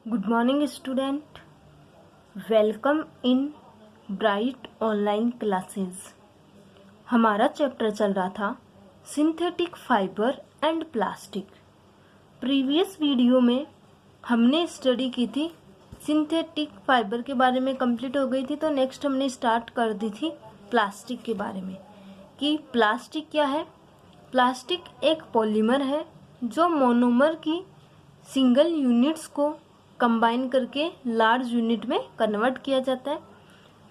Good morning student, welcome in bright online classes. हमारा chapter चल रहा था synthetic fibre and plastic. Previous video में हमने स्टडी की थी सिंथेटिक फाइबर के बारे में, कंप्लीट हो गई थी। तो नेक्स्ट हमने स्टार्ट कर दी थी प्लास्टिक के बारे में कि प्लास्टिक क्या है। प्लास्टिक एक पॉलीमर है जो मोनोमर की सिंगल यूनिट्स को कंबाइन करके लार्ज यूनिट में कन्वर्ट किया जाता है।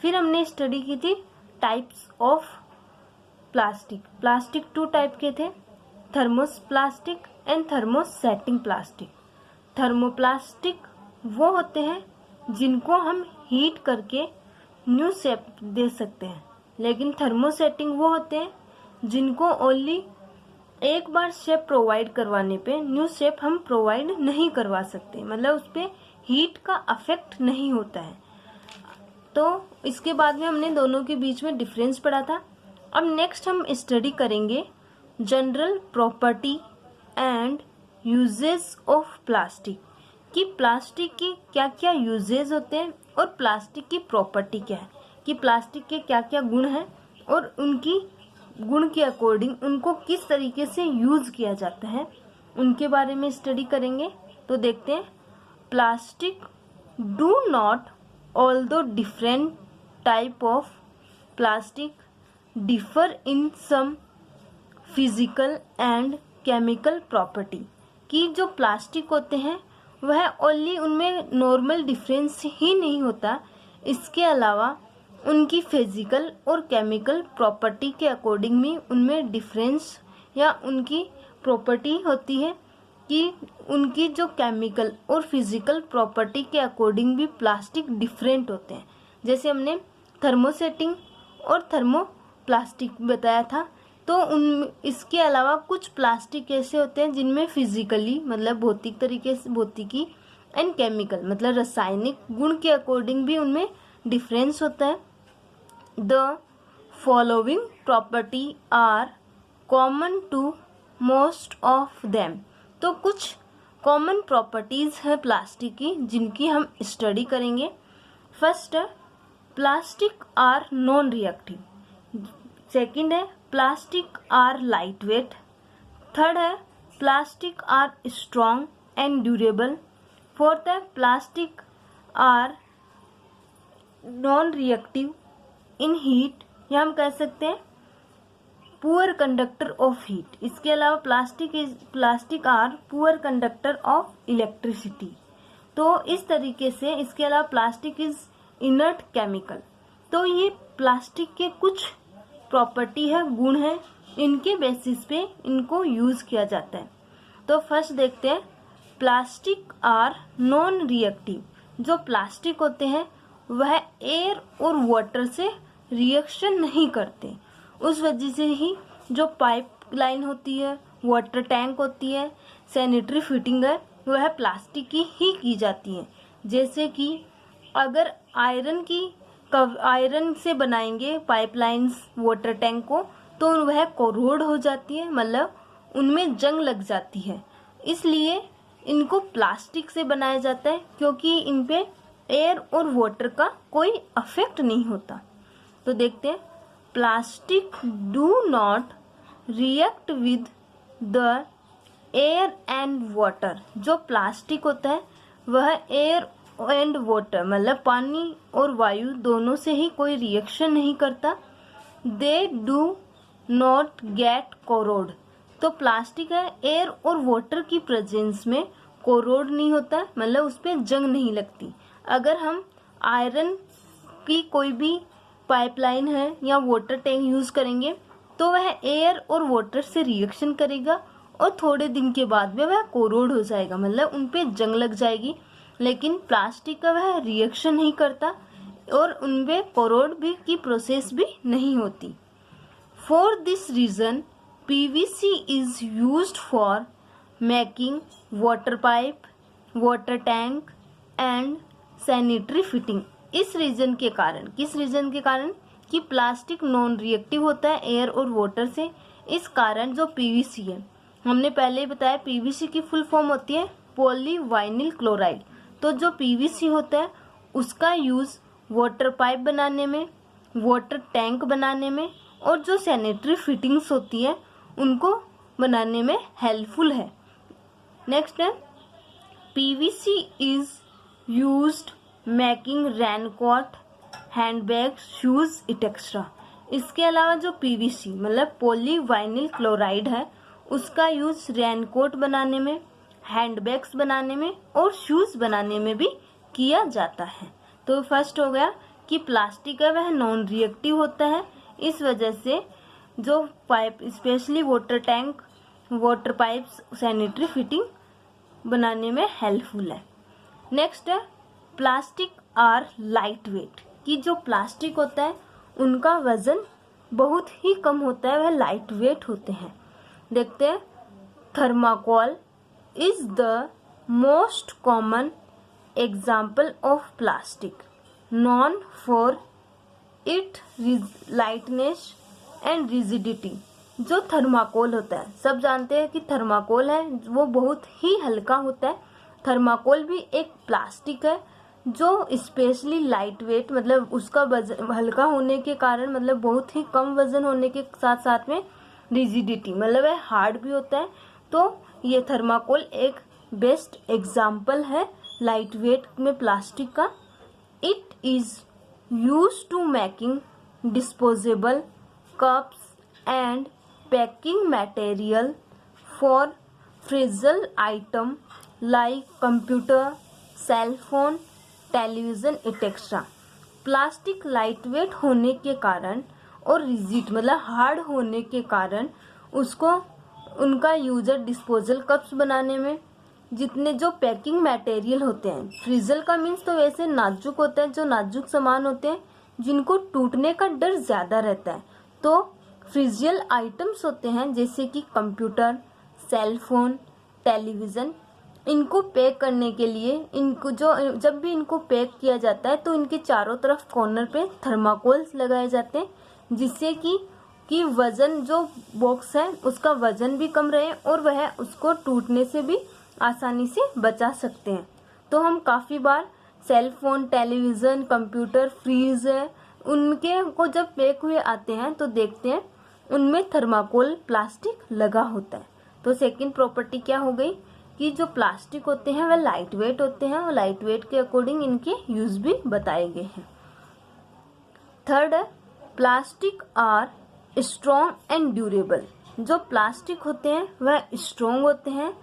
फिर हमने स्टडी की थी types of plastic. Plastic two type के थे, thermoplastic and thermosetting plastic. Thermoplastic वो होते हैं जिनको हम हीट करके न्यू शेप दे सकते हैं, लेकिन थर्मोसेटिंग वो होते हैं जिनको ओनली एक बार शेप प्रोवाइड करवाने पे न्यू शेप हम प्रोवाइड नहीं करवा सकते, मतलब उस पर हीट का अफेक्ट नहीं होता है। तो इसके बाद में हमने दोनों के बीच में डिफरेंस पढ़ा था। अब नेक्स्ट हम स्टडी करेंगे general property and uses of plastic, कि प्लास्टिक की क्या क्या यूजेस होते हैं और प्लास्टिक की प्रॉपर्टी क्या है, कि प्लास्टिक के क्या क्या गुण हैं और उनकी गुण के अकॉर्डिंग उनको किस तरीके से यूज किया जाता है, उनके बारे में स्टडी करेंगे। तो देखते हैं, plastic do not, although different type of plastic differ in some physical and chemical property, कि जो प्लास्टिक होते हैं वह ओनली उनमें नॉर्मल डिफरेंस ही नहीं होता, इसके अलावा उनकी फिजिकल और केमिकल प्रॉपर्टी के अकॉर्डिंग भी उनमें डिफरेंस या उनकी प्रॉपर्टी होती है, कि उनकी जो केमिकल और फिजिकल प्रॉपर्टी के अकॉर्डिंग भी प्लास्टिक डिफरेंट होते हैं। जैसे हमने थर्मोसेटिंग और थर्मोप्लास्टिक बताया था। तो उन इसके अलावा कुछ प्लास्टिक ऐसे होते हैं जिनमें फिजिकली मतलब भौतिक तरीके से भौतिकी एंड केमिकल मतलब रासायनिक गुण के अकॉर्डिंग भी उनमें डिफरेंस होता है। The following property are common to most of them। तो कुछ कॉमन प्रॉपर्टीज है प्लास्टिक की जिनकी हम स्टडी करेंगे। फर्स्ट है plastic are non reactive. Second है plastic are light weight. Third है plastic are strong and durable. Fourth है plastic are non reactive in heat, या हम कह सकते हैं पुअर कंडक्टर ऑफ हीट। इसके अलावा plastic are poor conductor of electricity. तो इस तरीके से इसके अलावा प्लास्टिक इज इनर्ट केमिकल। तो ये प्लास्टिक के कुछ प्रॉपर्टी है, गुण है, इनके बेसिस पे इनको यूज किया जाता है। तो फर्स्ट देखते हैं प्लास्टिक आर नॉन रिएक्टिव। जो प्लास्टिक होते हैं वह एयर और वाटर से रिएक्शन नहीं करते, उस वजह से ही जो पाइपलाइन होती है, वाटर टैंक होती है, सैनिटरी फिटिंग है, वह प्लास्टिक की ही की जाती है। जैसे कि अगर आयरन से बनाएंगे पाइपलाइंस वाटर टैंक को तो वह कोरोड हो जाती है, मतलब उनमें जंग लग जाती है। इसलिए इनको प्लास्टिक से बनाया जाता है क्योंकि इन पे एयर और वाटर का कोई अफेक्ट नहीं होता। तो देखते हैं plastic do not react with the air and water. जो प्लास्टिक होता है वह एयर एंड वाटर मतलब पानी और वायु दोनों से ही कोई रिएक्शन नहीं करता। They do not gate corrode. तो प्लास्टिक है एयर और वाटर की प्रेजेंस में कोरोड नहीं होता, मतलब उस पर जंग नहीं लगती। अगर हम आयरन की कोई भी पाइपलाइन है या वाटर टैंक यूज करेंगे तो वह एयर और वाटर से रिएक्शन करेगा और थोड़े दिन के बाद में वह कोरोड हो जाएगा, मतलब उन पे जंग लग जाएगी। लेकिन प्लास्टिक का वह रिएक्शन नहीं करता और उनपे कोरोड भी की प्रोसेस भी नहीं होती। For this reason PVC is used for making water pipe, water tank and sanitary fitting. इस रीजन के कारण, किस रीजन के कारण, कि प्लास्टिक नॉन रिएक्टिव होता है एयर और वाटर से। इस कारण जो पीवीसी है, हमने पहले ही बताया पीवीसी की फुल फॉर्म होती है पॉलीवाइनिल क्लोराइड। तो जो पीवीसी होता है उसका यूज़ वाटर पाइप बनाने में, वाटर टैंक बनाने में और जो सैनिटरी फिटिंग्स होती है उनको बनाने में हेल्पफुल है। नेक्स्ट है PVC is used making raincoat, handbag, shoes etcetera. इसके अलावा जो पीवीसी मतलब पॉलीवाइनिल क्लोराइड है उसका यूज रेनकोट बनाने में, हैंडबैग्स बनाने में और शूज बनाने में भी किया जाता है। तो फर्स्ट हो गया कि प्लास्टिक है वह नॉन रिएक्टिव होता है, इस वजह से जो pipe specially water tank, water pipes, sanitary fitting बनाने में हेल्पफुल है। नेक्स्ट है प्लास्टिक आर लाइट वेट, कि जो प्लास्टिक होता है उनका वजन बहुत ही कम होता है, वह लाइट वेट होते हैं। देखते हैं thermocol is the most common example of plastic non for it lightness and rigidity. जो थर्माकोल होता है सब जानते हैं कि थर्माकोल है वो बहुत ही हल्का होता है। थर्माकोल भी एक प्लास्टिक है जो स्पेशली लाइट वेट मतलब उसका वजन हल्का होने के कारण मतलब बहुत ही कम वजन होने के साथ साथ में रिजिडिटी मतलब है हार्ड भी होता है। तो ये थर्माकोल एक बेस्ट एग्जाम्पल है लाइट वेट में प्लास्टिक का। It is used to making disposable cups and packing material for fragile item like computer, cell phone, television etc. Plastic light weight होने के कारण और रिजिड मतलब हार्ड होने के कारण उसको उनका यूजर डिस्पोजल कप्स बनाने में, जितने जो पैकिंग मटेरियल होते हैं, फ्रिजल का मीन्स तो वैसे नाजुक होता है, जो नाजुक सामान होते हैं जिनको टूटने का डर ज़्यादा रहता है, तो फ्रिजियल आइटम्स होते हैं जैसे कि कंप्यूटर, सेल फोन, टेलीविज़न, इनको पैक करने के लिए इनको जब भी इनको पैक किया जाता है तो इनके चारों तरफ कॉर्नर पे थर्माकोल्स लगाए जाते हैं जिससे कि वज़न जो बॉक्स है उसका वज़न भी कम रहे और वह उसको टूटने से भी आसानी से बचा सकते हैं। तो हम काफ़ी बार cell phone, television, computer, fridge है उनके को जब पैक हुए आते हैं तो देखते हैं उनमें थर्माकोल प्लास्टिक लगा होता है। तो सेकंड प्रॉपर्टी क्या हो गई कि जो प्लास्टिक होते हैं वह लाइट वेट होते हैं और लाइट वेट के अकॉर्डिंग इनके यूज भी बताए गए हैं। थर्ड है plastic are strong and durable. जो प्लास्टिक होते हैं वह स्ट्रॉन्ग होते हैं,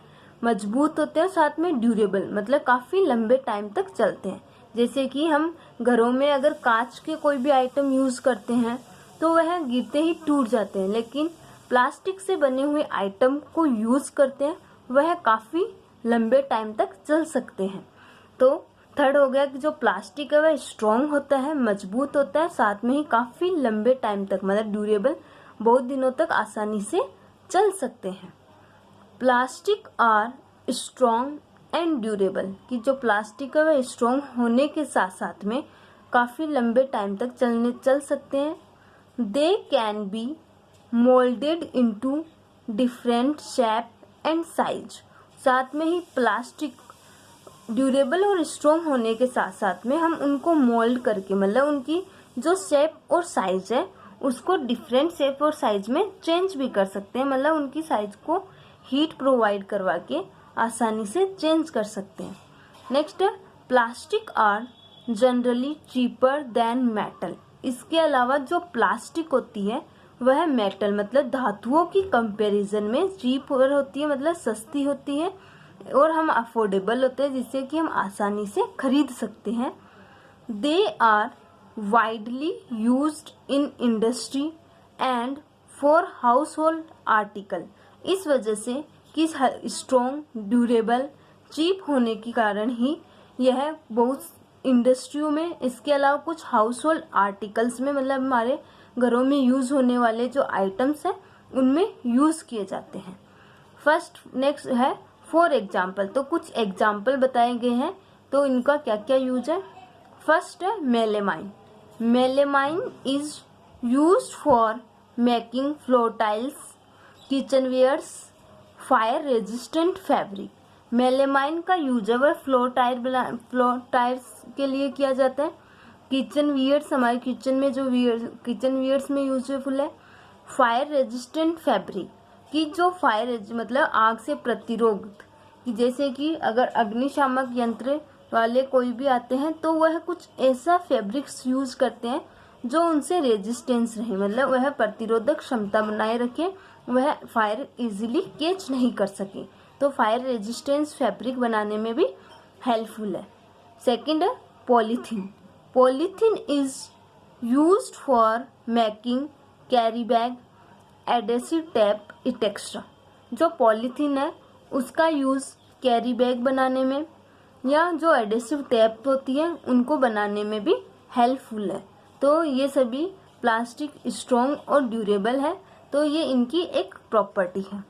मजबूत होते हैं, साथ में ड्यूरेबल मतलब काफ़ी लंबे टाइम तक चलते हैं। जैसे कि हम घरों में अगर कांच के कोई भी आइटम यूज़ करते हैं तो वह गिरते ही टूट जाते हैं, लेकिन प्लास्टिक से बने हुए आइटम को यूज़ करते हैं वह काफ़ी लंबे टाइम तक चल सकते हैं। तो थर्ड हो गया कि जो प्लास्टिक है वह स्ट्रॉन्ग होता है, मजबूत होता है, साथ में ही काफ़ी लंबे टाइम तक मतलब ड्यूरेबल बहुत दिनों तक आसानी से चल सकते हैं। Plastic are strong and durable, कि जो प्लास्टिक है वह स्ट्रॉन्ग होने के साथ साथ में काफ़ी लंबे टाइम तक चल सकते हैं। They can be moulded into different shape and size. साथ में ही प्लास्टिक ड्यूरेबल और स्ट्रॉन्ग होने के साथ साथ में हम उनको मोल्ड करके मतलब उनकी जो शेप और साइज है उसको डिफरेंट शेप और साइज में चेंज भी कर सकते हैं, मतलब उनकी साइज को हीट प्रोवाइड करवा के आसानी से चेंज कर सकते हैं। नेक्स्ट है plastic are generally cheaper than metal. इसके अलावा जो प्लास्टिक होती है वह मेटल मतलब धातुओं की कंपैरिजन में चीपर होती है मतलब सस्ती होती है और हम अफोर्डेबल होते हैं जिससे कि हम आसानी से खरीद सकते हैं। They are widely used in industry and for household article. इस वजह से कि स्ट्रॉन्ग, ड्यूरेबल, चीप होने के कारण ही यह बहुत इंडस्ट्रियों में, इसके अलावा कुछ हाउस होल्ड आर्टिकल्स में मतलब हमारे घरों में यूज़ होने वाले जो आइटम्स हैं उनमें यूज़ किए जाते हैं। नेक्स्ट है फॉर एग्जाम्पल। तो कुछ एग्जाम्पल बताए गए हैं तो इनका क्या क्या यूज है। फर्स्ट है melamine. Melamine is used for making floor tiles, kitchenwares, fire resistant fabric. Melamine का यूज है फ्लोर टायर्स के लिए किया जाता है। किचन वियर्स, हमारे किचन में जो किचन वियर्स में यूजफुल है। फायर रेजिस्टेंट फैब्रिक, कि जो मतलब आग से प्रतिरोध, कि जैसे कि अगर अग्निशामक यंत्र वाले कोई भी आते हैं तो वह कुछ ऐसा फैब्रिक्स यूज करते हैं जो उनसे रेजिस्टेंस रहे, मतलब वह प्रतिरोधक क्षमता बनाए रखे, वह फायर इजीली कैच नहीं कर सके, तो फायर रेजिस्टेंस फैब्रिक बनाने में भी हेल्पफुल है। सेकंड है polythene. Polythene is used for making carry bag, adhesive tape etcetera. जो पॉलीथीन है उसका यूज कैरी बैग बनाने में या जो एडेसिव टेप होती है उनको बनाने में भी हेल्पफुल है। तो ये सभी प्लास्टिक स्ट्रॉन्ग और ड्यूरेबल है, तो ये इनकी एक प्रॉपर्टी है।